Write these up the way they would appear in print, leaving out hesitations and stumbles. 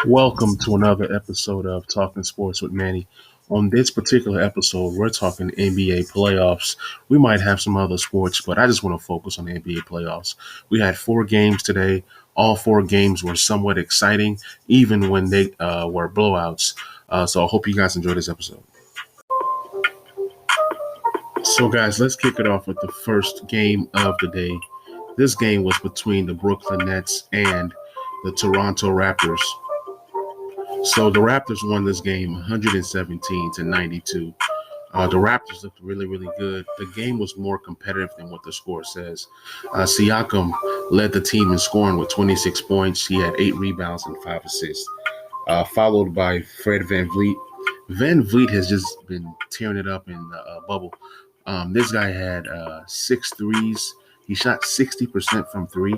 Welcome to another episode of Talking Sports with Manny. On this particular episode, we're talking NBA playoffs. We might have some other sports, but I just want to focus on the NBA playoffs. We had 4 games today. All 4 games were somewhat exciting, even when they were blowouts. So I hope you guys enjoy this episode. So, guys, let's kick it off with the first game of the day. This game was between the Brooklyn Nets and the Toronto Raptors. So the Raptors won this game 117-92. The Raptors looked really, really good. The game was more competitive than what the score says. Siakam led the team in scoring with 26 points. He had 8 rebounds and 5 assists, followed by Fred VanVleet. VanVleet has just been tearing it up in the bubble. This guy had 6 threes. He shot 60% from 3.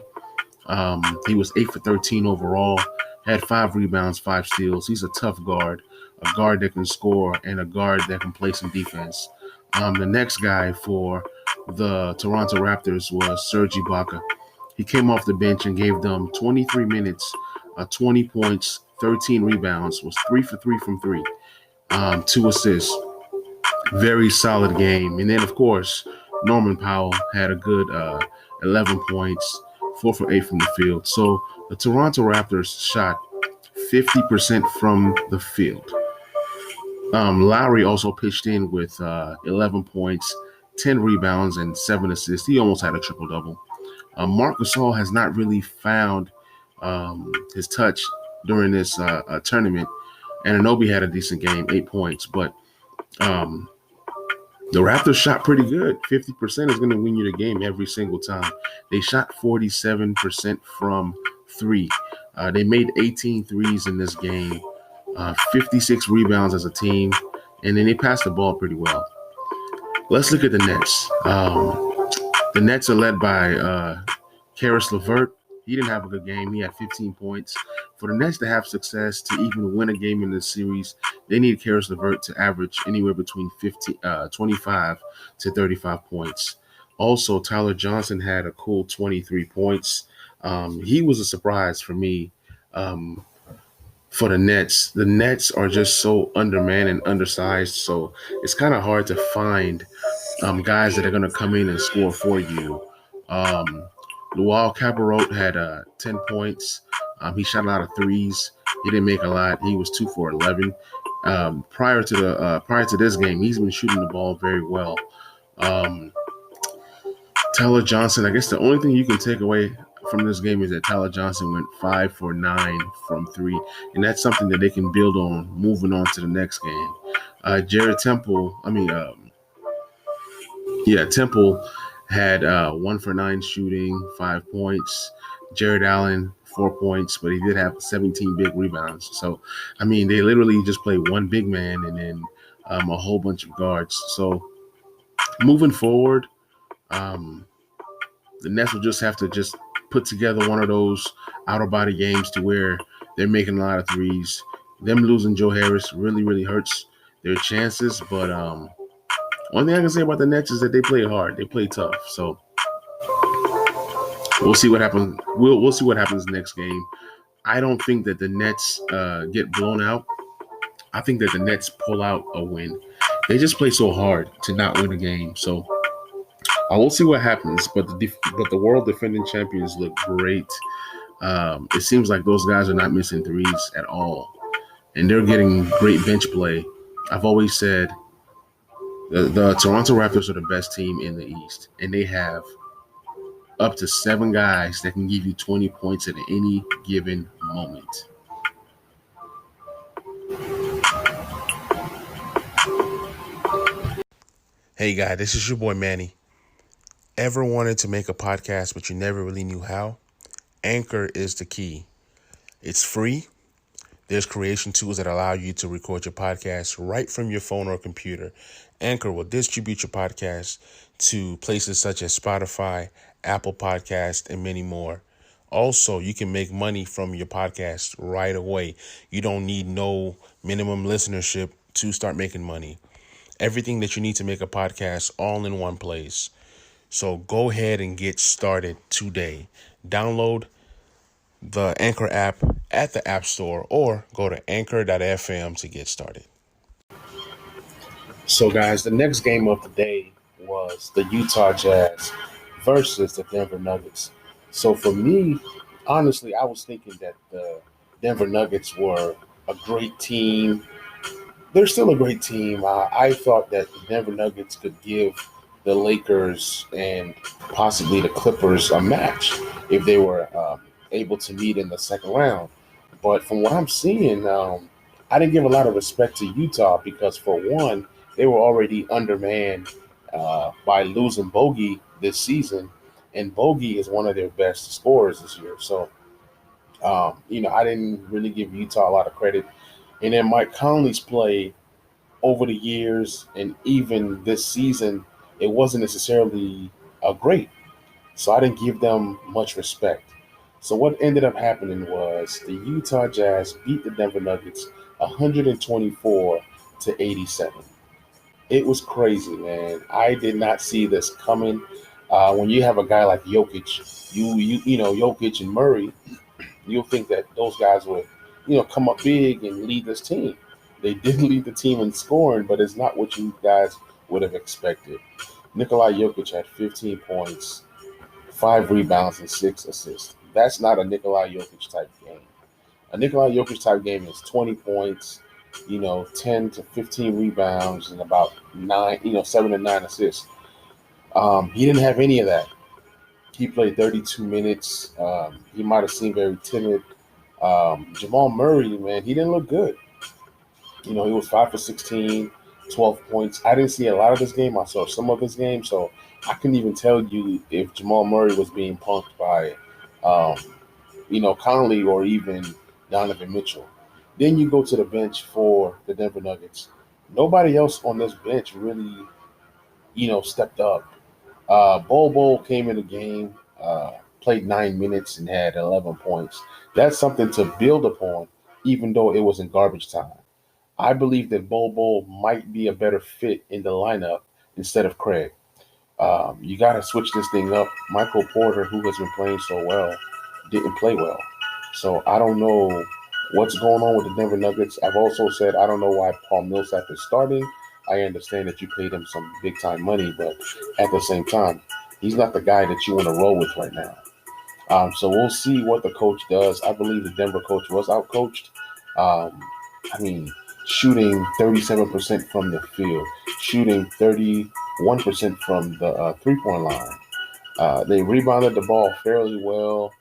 He was 8 for 13 overall, had 5 rebounds, 5 steals. He's a tough guard, a guard that can score, and a guard that can play some defense. The next guy for the Toronto Raptors was Serge Ibaka. He came off the bench and gave them 23 minutes, 20 points, 13 rebounds, was 3 for 3 from 3, 2 assists. Very solid game. And then, of course, Norman Powell had a good 11 points, 4 for 8 from the field. So the Toronto Raptors shot 50% from the field. Lowry also pitched in with 11 points, 10 rebounds, and 7 assists. He almost had a triple-double. Marc Gasol has not really found his touch during this tournament. And Anunoby had a decent game, 8 points. But the Raptors shot pretty good. 50% is going to win you the game every single time. They shot 47% from 3. They made 18 threes in this game, 56 rebounds as a team, and then they passed the ball pretty well. Let's look at the Nets. The Nets are led by Karis LeVert. He didn't have a good game. He had 15 points. For the Nets to have success, to even win a game in this series, they need Karis LeVert to average anywhere between 25 to 35 points. Also, Tyler Johnson had a cool 23 points. He was a surprise for me for the Nets. The Nets are just so undermanned and undersized, so it's kind of hard to find guys that are going to come in and score for you. Luau Cabarrot had 10 points. He shot a lot of threes. He didn't make a lot. He was 2 for 11. Prior to this game, he's been shooting the ball very well. Tyler Johnson, I guess the only thing you can take away from this game is that Tyler Johnson went 5 for 9 from 3, and that's something that they can build on moving on to the next game. Temple had 1 for 9 shooting, 5 points. Jared Allen, 4 points, but he did have 17 big rebounds. So, I mean, they literally just play one big man and then a whole bunch of guards. So, moving forward, the Nets will just have to just put together one of those out-of-body games to where they're making a lot of threes. Them losing Joe Harris really, really hurts their chances. But one thing I can say about the Nets is that they play hard. They play tough. So we'll see what happens. We'll see what happens next game. I don't think that the Nets get blown out. I think that the Nets pull out a win. They just play so hard to not win a game. So I will see what happens. But the world defending champions look great. It seems like those guys are not missing threes at all, and they're getting great bench play. I've always said the Toronto Raptors are the best team in the East, and they have up to 7 guys that can give you 20 points at any given moment. Hey guy, this is your boy Manny. Ever wanted to make a podcast but you never really knew how? Anchor is the key. It's free. There's creation tools that allow you to record your podcast right from your phone or computer. Anchor will distribute your podcast to places such as Spotify, Apple Podcast, and many more. Also, you can make money from your podcast right away. You don't need no minimum listenership to start making money. Everything that you need to make a podcast all in one place. So go ahead and get started today. Download the Anchor app at the App Store or go to anchor.fm to get started. So, guys, the next game of the day was the Utah Jazz versus the Denver Nuggets. So, for me, honestly, I was thinking that the Denver Nuggets were a great team. They're still a great team. I thought that the Denver Nuggets could give the Lakers and possibly the Clippers a match if they were able to meet in the second round. But from what I'm seeing, I didn't give a lot of respect to Utah because, for one, they were already undermanned by losing Bogey this season, and Bogey is one of their best scorers this year. So, I didn't really give Utah a lot of credit. And then Mike Conley's play over the years and even this season, it wasn't necessarily great. So I didn't give them much respect. So what ended up happening was the Utah Jazz beat the Denver Nuggets 124 to 87. It was crazy, man. I did not see this coming. When you have a guy like Jokic, Jokic and Murray, you'll think that those guys would, come up big and lead this team. They did lead the team in scoring, but it's not what you guys would have expected. Nikolai Jokic had 15 points, 5 rebounds, and 6 assists. That's not a Nikolai Jokic type game. A Nikolai Jokic type game is 20 points, 10 to 15 rebounds, and about 7 to 9 assists. He didn't have any of that. He played 32 minutes. He might have seemed very timid. Jamal Murray, man, he didn't look good. He was 5 for 16, 12 points. I didn't see a lot of this game. I saw some of this game, so I couldn't even tell you if Jamal Murray was being punked by, um, Conley or even Donovan Mitchell. Then you go to the bench for the Denver Nuggets. Nobody else on this bench really, stepped up. Bobo came in the game, played 9 minutes and had 11 points. That's something to build upon, even though it was in garbage time. I believe that Bobo might be a better fit in the lineup instead of Craig. You got to switch this thing up. Michael Porter, who has been playing so well, didn't play well. So I don't know what's going on with the Denver Nuggets. I've also said I don't know why Paul Millsap is starting. I understand that you paid him some big time money, but at the same time, he's not the guy that you want to roll with right now. So we'll see what the coach does. I believe the Denver coach was outcoached. Um, I mean, shooting 37% from the field, shooting 31% from the 3 point line. They rebounded the ball fairly well.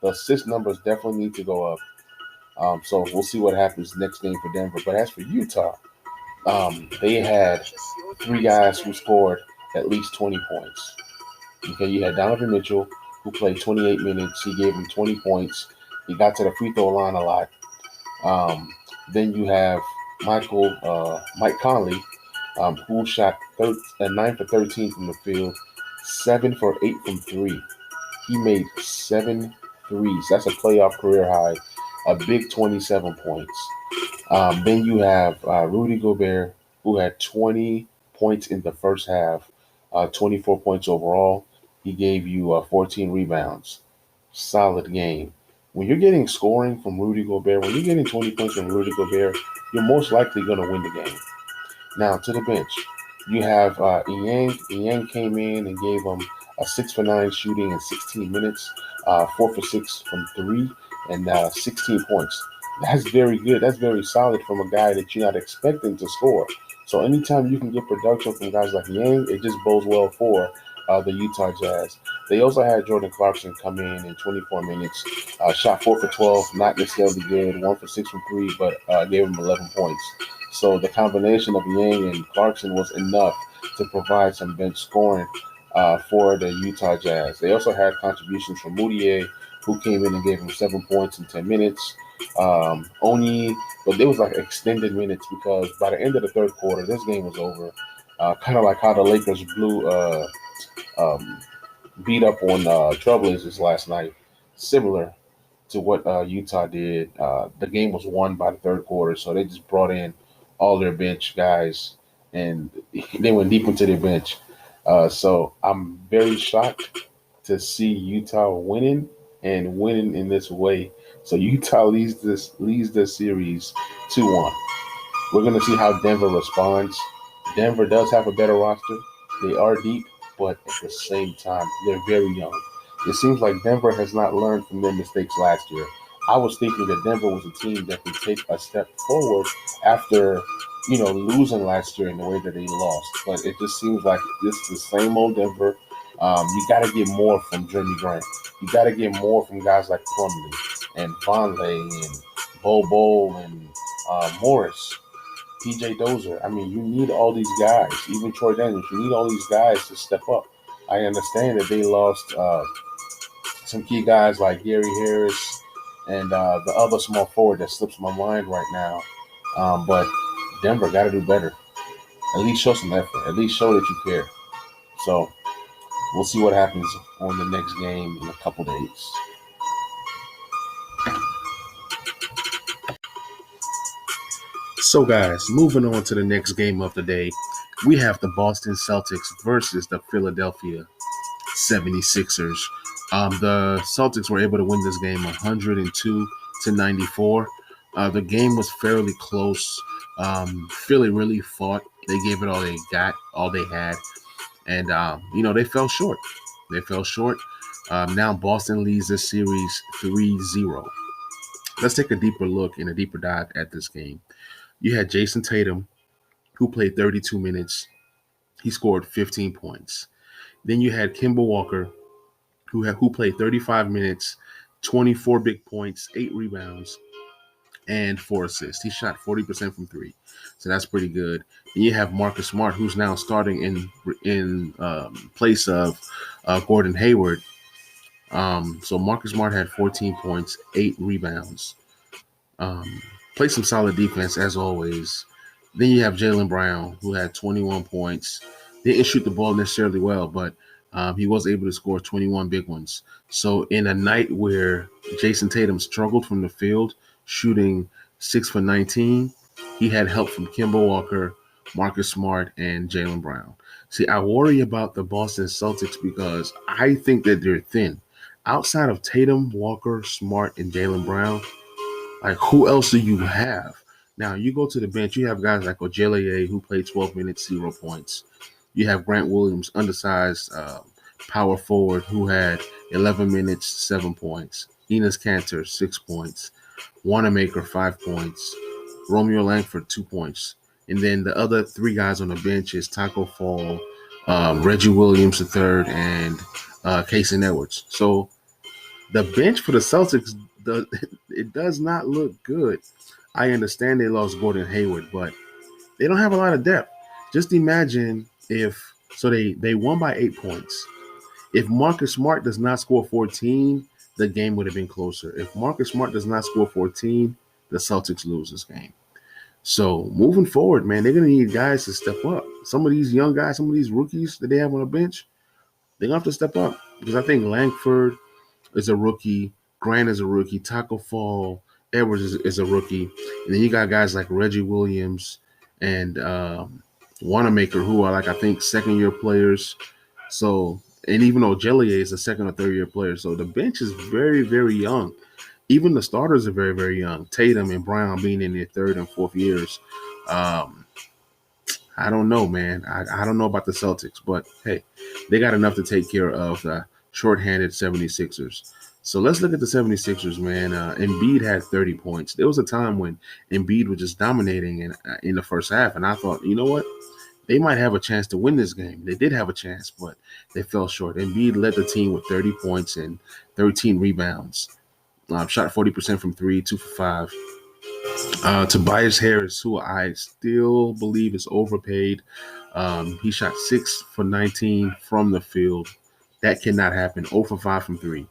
The assist numbers definitely need to go up. So we'll see what happens next game for Denver. But as for Utah, they had 3 guys who scored at least 20 points. Okay, you had Donovan Mitchell, who played 28 minutes. He gave him 20 points. He got to the free throw line a lot. Um, then you have Mike Conley, who shot 9 for 13 from the field, 7 for 8 from three. He made 7 threes. That's a playoff career high, a big 27 points. Then you have Rudy Gobert, who had 20 points in the first half, 24 points overall. He gave you 14 rebounds. Solid game. When you're getting scoring from Rudy Gobert, when you're getting 20 points from Rudy Gobert, you're most likely going to win the game. Now to the bench, you have Yang. Yang came in and gave him a 6 for 9 shooting in 16 minutes, 4 for 6 from three, and 16 points. That's very good. That's very solid from a guy that you're not expecting to score. So anytime you can get production from guys like Yang, it just bodes well for the Utah Jazz. They also had Jordan Clarkson come in 24 minutes, shot 4 for 12, not necessarily good, 1 for 6 from three, but gave him 11 points. So the combination of Yang and Clarkson was enough to provide some bench scoring for the Utah Jazz. They also had contributions from Moutier, who came in and gave him 7 points in 10 minutes. Oni, but it was like extended minutes because by the end of the third quarter, this game was over. Kind of like how the Lakers um, beat up on Trailblazers last night. Similar to what Utah did. The game was won by the third quarter, so they just brought in all their bench guys and they went deep into their bench. So I'm very shocked to see Utah winning. and winning in this way. So Utah leads this series 2-1. We're going to see how Denver responds. Denver does have a better roster. They are deep, but at the same time, they're very young. It seems like Denver has not learned from their mistakes last year. I was thinking that Denver was a team that could take a step forward after, losing last year in the way that they lost. But it just seems like this is the same old Denver. You got to get more from Jeremy Grant. You got to get more from guys like Plumlee and Vonleh and Bobo and Morris. PJ Dozier. I mean, you need all these guys, even Troy Daniels. You need all these guys to step up. I understand that they lost some key guys like Gary Harris and the other small forward that slips my mind right now. But Denver got to do better. At least show some effort. At least show that you care. So we'll see what happens on the next game in a couple days. So, guys, moving on to the next game of the day, we have the Boston Celtics versus the Philadelphia 76ers. The Celtics were able to win this game 102-94. The game was fairly close. Philly really fought. They gave it all they got, all they had. And, they fell short. They fell short. Now Boston leads this series 3-0. Let's take a deeper look and a deeper dive at this game. You had Jason Tatum, who played 32 minutes. He scored 15 points. Then you had Kemba Walker, who played 35 minutes, 24 big points, 8 rebounds, and 4 assists. He shot 40% from three, so that's pretty good. Then you have Marcus Smart, who's now starting in place of Gordon Hayward. So Marcus Smart had 14 points, 8 rebounds. Play some solid defense as always. Then you have Jaylen Brown, who had 21 points. Didn't shoot the ball necessarily well, but he was able to score 21 big ones. So in a night where Jason Tatum struggled from the field, shooting 6 for 19, he had help from Kemba Walker, Marcus Smart, and Jaylen Brown. See, I worry about the Boston Celtics because I think that they're thin. Outside of Tatum, Walker, Smart, and Jaylen Brown, like, who else do you have? Now, you go to the bench, you have guys like Ojeleye, who played 12 minutes, 0 points. You have Grant Williams, undersized power forward, who had 11 minutes, 7 points. Enes Kanter, 6 points. Wanamaker, 5 points. Romeo Langford, 2 points. And then the other 3 guys on the bench is Taco Fall, Reggie Williams III, and Casey Edwards. So the bench for the Celtics, it does not look good. I understand they lost Gordon Hayward, but they don't have a lot of depth. Just imagine if they won by 8 points. If Marcus Smart does not score 14, the game would have been closer. If Marcus Smart does not score 14, the Celtics lose this game. So moving forward, man, they're gonna need guys to step up. Some of these young guys, some of these rookies that they have on the bench, they're gonna have to step up because I think Langford is a rookie. Grant is a rookie. Taco Fall, Edwards is a rookie. And then you got guys like Reggie Williams and Wanamaker, who are, like, I think, second-year players. So, and even Ojeleye is a second or third-year player. So the bench is very, very young. Even the starters are very, very young. Tatum and Brown being in their third and fourth years. I don't know, man. I don't know about the Celtics, but hey, they got enough to take care of the shorthanded 76ers. So let's look at the 76ers, man. Embiid had 30 points. There was a time when Embiid was just dominating in the first half, and I thought, you know what? They might have a chance to win this game. They did have a chance, but they fell short. Embiid led the team with 30 points and 13 rebounds. Shot 40% from three, 2 for 5. Tobias Harris, who I still believe is overpaid. He shot 6 for 19 from the field. That cannot happen. 0 for 5 from 3.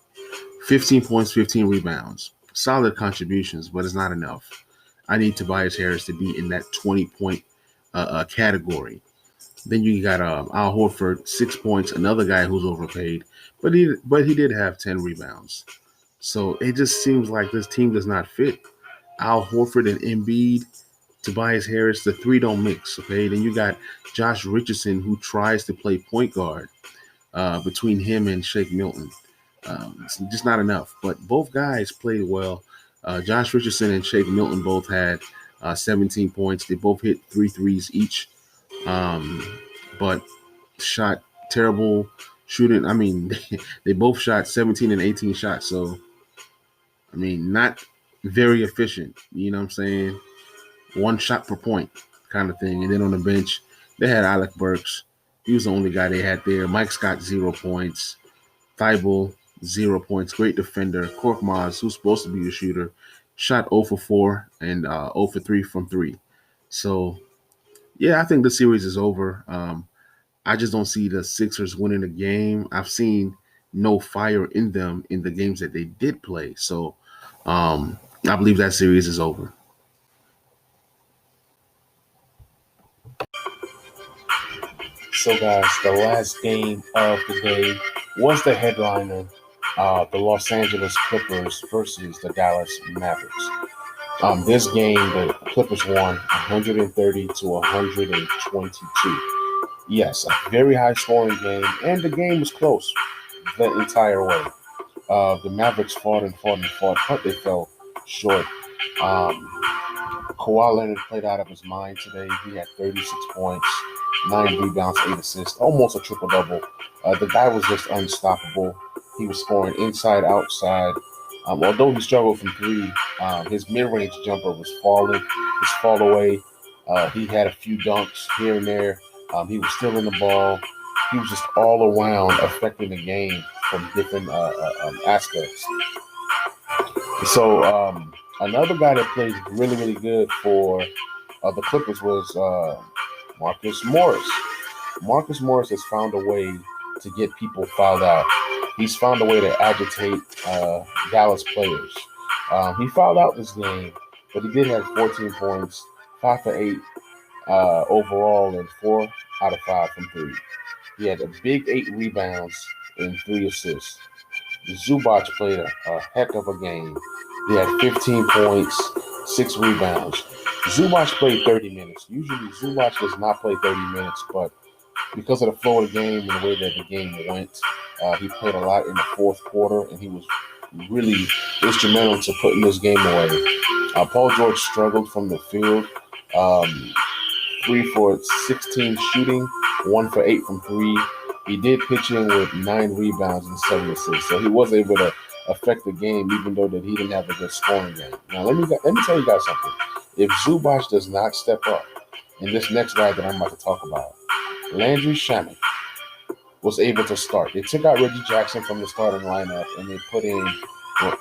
15 points, 15 rebounds. Solid contributions, but it's not enough. I need Tobias Harris to be in that 20-point category. Then you got Al Horford, 6 points, another guy who's overpaid, but he did have 10 rebounds. So it just seems like this team does not fit. Al Horford and Embiid, Tobias Harris, the three don't mix, okay? Then you got Josh Richardson, who tries to play point guard between him and Shake Milton. It's just not enough. But both guys played well. Josh Richardson and Shake Milton both had 17 points. They both hit three threes each, but shot terrible shooting. I mean, they both shot 17 and 18 shots. So, I mean, not very efficient. You know what I'm saying? One shot per point kind of thing. And then on the bench, they had Alec Burks. He was the only guy they had there. Mike Scott, 0 points. Thibault, 0 points. Great defender. Korkmaz, who's supposed to be a shooter, shot 0 for 4 and 0 for 3 from 3. So, yeah, I think the series is over. I just don't see the Sixers winning the game. I've seen no fire in them in the games that they did play. So, I believe that series is over. So, guys, the last game of the day was the headliner, the Los Angeles Clippers versus the Dallas Mavericks. This game, the Clippers won 130 to 122. Yes, a very high scoring game, and the game was close the entire way. The Mavericks fought and fought and fought, but they fell short. Um, Kawhi Leonard played out of his mind today. He had 36 points, 9 rebounds, 8 assists, almost a triple double. The guy was just unstoppable. He was scoring inside, outside. Although he struggled from three, his mid-range jumper was falling. His fall away. He had a few dunks here and there. He was stealing the ball. He was just all around affecting the game from different aspects. So another guy that plays really, really good for the Clippers was Marcus Morris. Marcus Morris has found a way to get people fouled out. He's found a way to agitate Dallas players. He fouled out this game, but he did have 14 points, 5 for 8 overall, and 4 out of 5 from 3. He had a big 8 rebounds and 3 assists. Zubac played a heck of a game. He had 15 points, 6 rebounds. Zubac played 30 minutes. Usually Zubac does not play 30 minutes, but because of the flow of the game and the way that the game went, he played a lot in the fourth quarter, and he was really instrumental to putting this game away. Paul George struggled from the field. 3 for 16 shooting, 1 for 8 from 3. He did pitch in with 9 rebounds and 7 assists, so he was able to affect the game, even though that he didn't have a good scoring game. Now, let me tell you guys something. If Zubac does not step up, and this next guy that I'm about to talk about, Landry Shamet, was able to start. They took out Reggie Jackson from the starting lineup, and they put in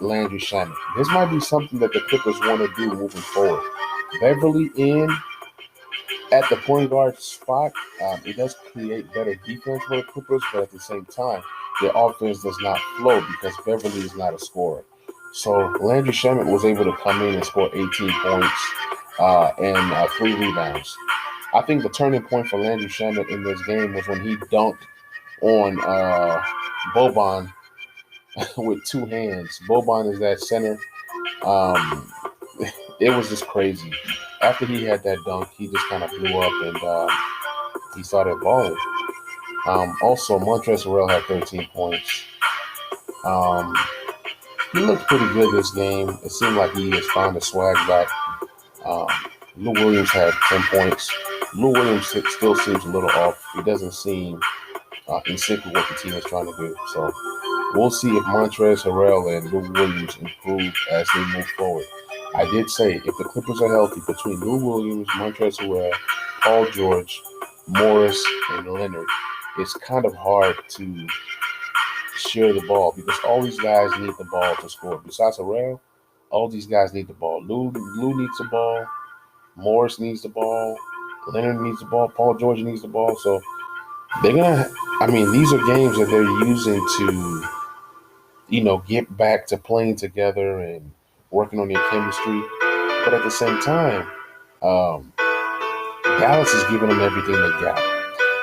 Landry Shamet. This might be something that the Clippers want to do moving forward. Beverly in at the point guard spot, it does create better defense for the Clippers, but at the same time, their offense does not flow because Beverly is not a scorer. So Landry Shamet was able to come in and score 18 points and 3 rebounds. I think the turning point for Landry Shamet in this game was when he dunked on Boban with 2 hands. Boban is that center. It was just crazy. After he had that dunk, he just kind of blew up and he started balling. Also, Montrezl Harrell had 13 points. He looked pretty good this game. It seemed like he has found the swag back. Lou Williams had 10 points. Lou Williams still seems a little off. He doesn't seem in sync with what the team is trying to do. So we'll see if Montrezl Harrell and Lou Williams improve as they move forward. I did say if the Clippers are healthy between Lou Williams, Montrezl Harrell, Paul George, Morris, and Leonard, it's kind of hard to share the ball because all these guys need the ball to score. Besides Harrell, all these guys need the ball. Lou needs the ball. Morris needs the ball. Leonard needs the ball. Paul George needs the ball. So they're these are games that they're using to, get back to playing together and working on their chemistry. But at the same time, Dallas is giving them everything they got.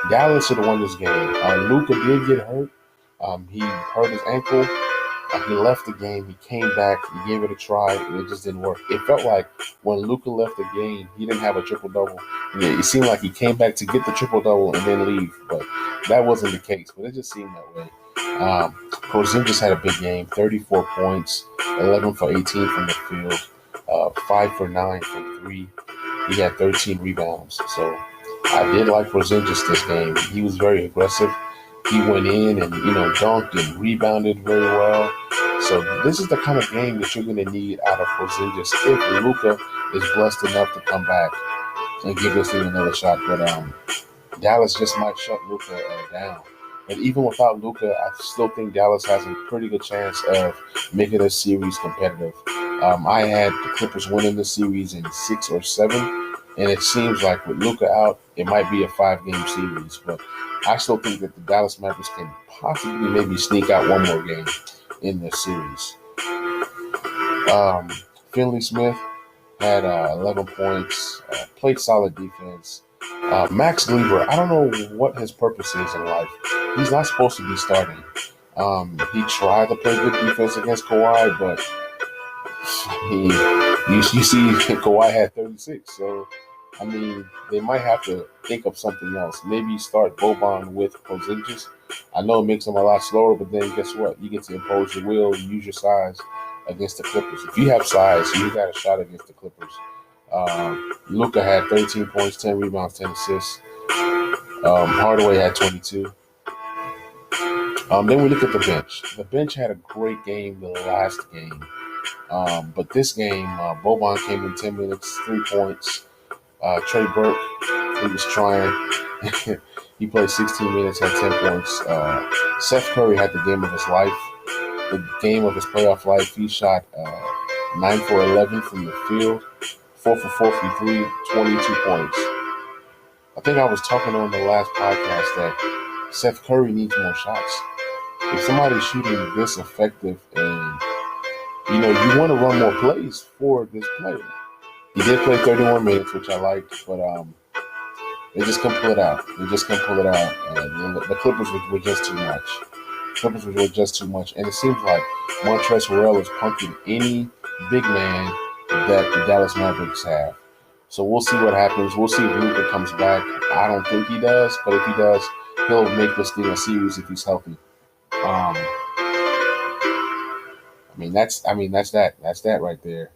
Dallas should have won this game. Luka did get hurt. He hurt his ankle. He left the game. He came back. He gave it a try, and it just didn't work. It felt like when Luka left the game, he didn't have a triple-double. It seemed like he came back to get the triple-double and then leave, but that wasn't the case. But it just seemed that way. Porzingis had a big game, 34 points, 11 for 18 from the field, 5 for 9 from three. He had 13 rebounds. So I did like Porzingis this game. He was very aggressive. He went in and, dunked and rebounded very well. So this is the kind of game that you're going to need out of Porzingis if Luka is blessed enough to come back and give this thing another shot. But Dallas just might shut Luka down. But even without Luka, I still think Dallas has a pretty good chance of making this series competitive. I had the Clippers winning the series in 6 or 7, and it seems like with Luka out, it might be a 5-game series. But I still think that the Dallas Mavericks can possibly maybe sneak out one more game in this series. Finley Smith had 11 points, played solid defense. Max Kleber, I don't know what his purpose is in life. He's not supposed to be starting. He tried to play good defense against Kawhi, but you see Kawhi had 36. So, they might have to think of something else. Maybe start Boban with Porzingis. I know it makes him a lot slower, but then guess what? You get to impose your will, use your size against the Clippers. If you have size, you got a shot against the Clippers. Luka had 13 points, 10 rebounds, 10 assists. Hardaway had 22. Then we look at the bench. The bench had a great game the last game. But this game, Boban came in 10 minutes, 3 points. Trey Burke, he was trying. He played 16 minutes, had 10 points. Seth Curry had the game of his life, the game of his playoff life. He shot 9 for 11 from the field, 4 for 4 from three, 22 points. I think I was talking on the last podcast that Seth Curry needs more shots. If somebody's shooting this effective and, you want to run more plays for this player. He did play 31 minutes, which I liked, but they just couldn't pull it out. And the Clippers were just too much. And it seems like Montrezl Harrell is punking any big man that the Dallas Mavericks have. So we'll see what happens. We'll see if Luka comes back. I don't think he does, but if he does, he'll make this thing a series if he's healthy. That's that right there.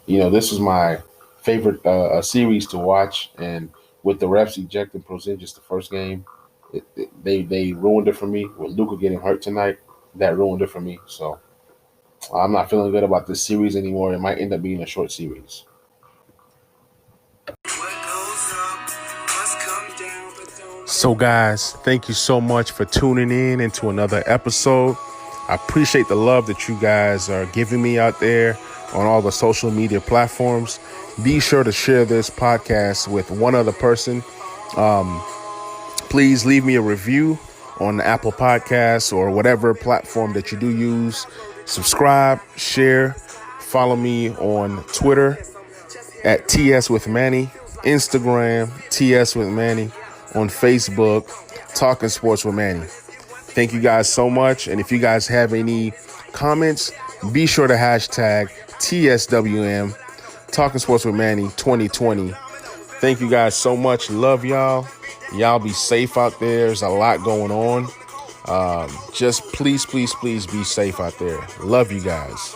This was my favorite series to watch, and with the refs ejecting Porzingis the first game, they ruined it for me. With Luka getting hurt tonight, that ruined it for me. So I'm not feeling good about this series anymore. It might end up being a short series. So guys, thank you so much for tuning in into another episode. I appreciate the love that you guys are giving me out there on all the social media platforms. Be sure to share this podcast with one other person. Please leave me a review on Apple Podcasts or whatever platform that you do use. Subscribe, share, follow me on Twitter at TS with Manny, Instagram, TS with Manny, on Facebook, Talking Sports with Manny. Thank you guys so much. And if you guys have any comments, be sure to hashtag TSWM, Talking Sports with Manny 2020. Thank you guys so much. Love y'all. Y'all be safe out there. There's a lot going on. Just please be safe out there. Love you guys.